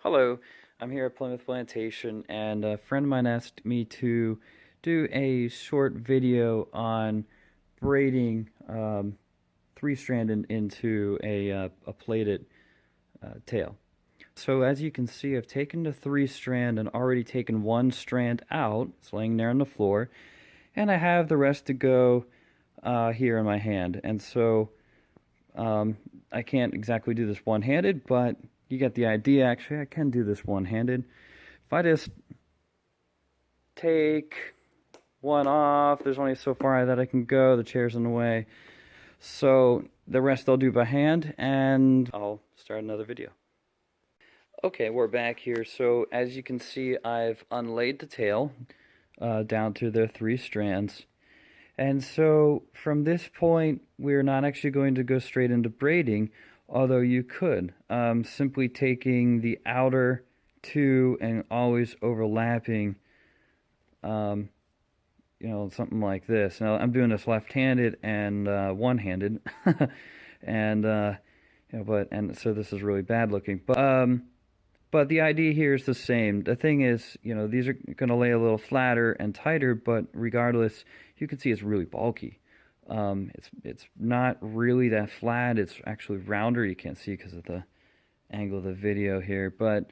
Hello, I'm here at Plymouth Plantation, and a friend of mine asked me to do a short video on braiding three-strand into a plaited tail. So as you can see, I've taken the three-strand and already taken one strand out. It's laying there on the floor, and I have the rest to go here in my hand. And so um, I can't exactly do this one-handed, but you get the idea. Actually, I can do this one-handed. If I just take one off, there's only so far that I can go. The chair's in the way. So the rest I'll do by hand, and I'll start another video. Okay, we're back here. So as you can see, I've unlaid the tail down to the three strands. And so from this point, we're not actually going to go straight into braiding, although you could. Simply taking the outer two and always overlapping, something like this. Now, I'm doing this left-handed and one-handed, and so this is really bad looking. But the idea here is the same. The thing is, these are going to lay a little flatter and tighter, but regardless, you can see it's really bulky. It's not really that flat. It's actually rounder. You can't see because of the angle of the video here, but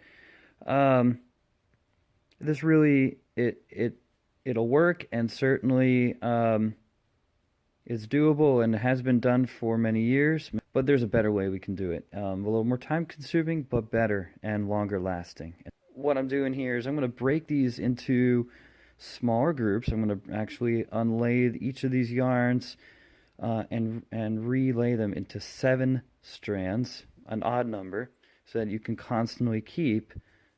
this really it'll work, and certainly it's doable and has been done for many years, but there's a better way we can do it. A little more time consuming, but better and longer lasting. What I'm doing here is I'm going to break these into smaller groups. I'm going to actually unlay each of these yarns and relay them into 7 strands, an odd number, so that you can constantly keep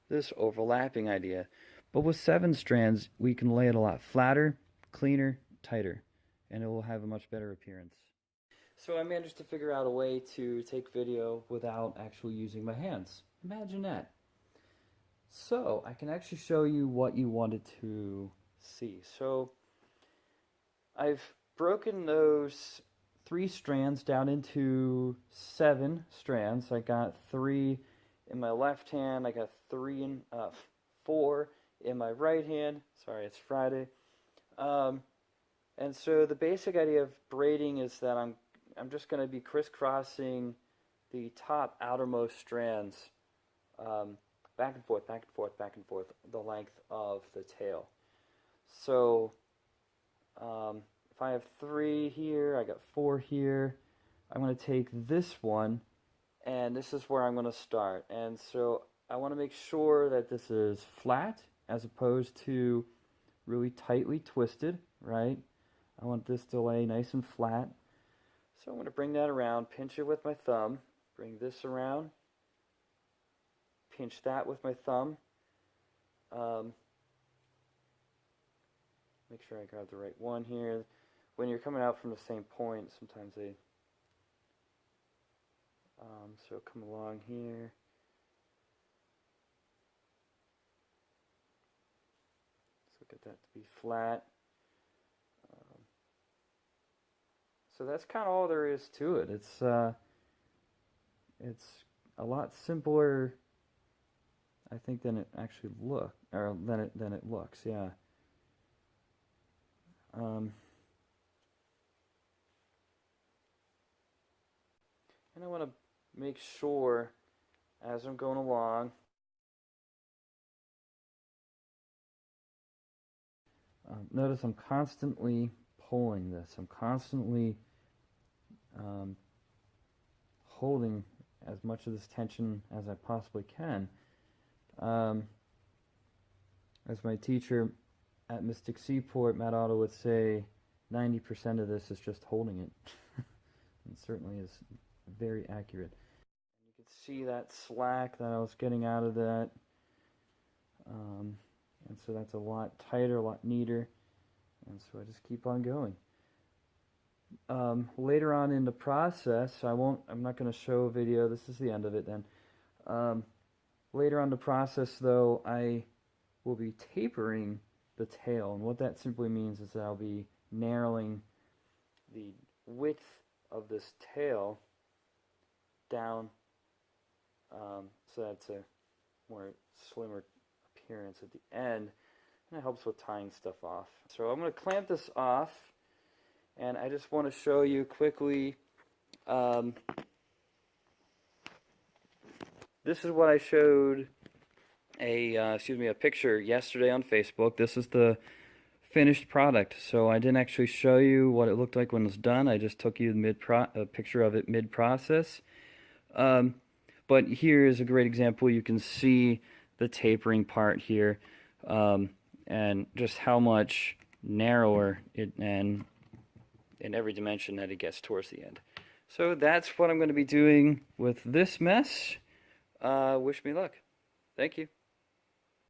this overlapping idea. But with 7 strands, we can lay it a lot flatter, cleaner, tighter, and it will have a much better appearance. So I managed to figure out a way to take video without actually using my hands. Imagine that. So I can actually show you what you wanted to see. So I've broken those 3 strands down into 7 strands. I got 3 in my left hand. I got 4 in my right hand. Sorry, it's Friday. And so the basic idea of braiding is that I'm just going to be crisscrossing the top outermost strands back and forth, back and forth, back and forth, the length of the tail. So if I have 3 here, I got 4 here, I'm going to take this one, and this is where I'm going to start. And so I want to make sure that this is flat as opposed to really tightly twisted, right? I want this to lay nice and flat. So I'm going to bring that around, pinch it with my thumb, bring this around, pinch that with my thumb. Make sure I grab the right one here. When you're coming out from the same point, sometimes they... so come along here. Let's look at that to be flat. So that's kind of all there is to it. It's a lot simpler, I think, than it actually than it looks. Yeah. And I want to make sure as I'm going along. Notice I'm constantly pulling this. I'm constantly holding as much of this tension as I possibly can. As my teacher at Mystic Seaport, Matt Otto, would say, 90% of this is just holding it. It certainly is very accurate. You can see that slack that I was getting out of that. And so that's a lot tighter, a lot neater. And so I just keep on going. Later on in the process, I'm not going to show a video. This is the end of it then. Later on in the process, though, I will be tapering the tail. And what that simply means is that I'll be narrowing the width of this tail down so that's more slimmer appearance at the end, and it helps with tying stuff off. So I'm going to clamp this off, and I just want to show you quickly. This is what I showed a picture yesterday on Facebook. This is the finished product. So I didn't actually show you what it looked like when it was done. I just took you a picture of it mid-process. But here is a great example. You can see the tapering part here, and just how much narrower it and in every dimension that it gets towards the end. So that's what I'm going to be doing with this mess. Wish me luck. Thank you.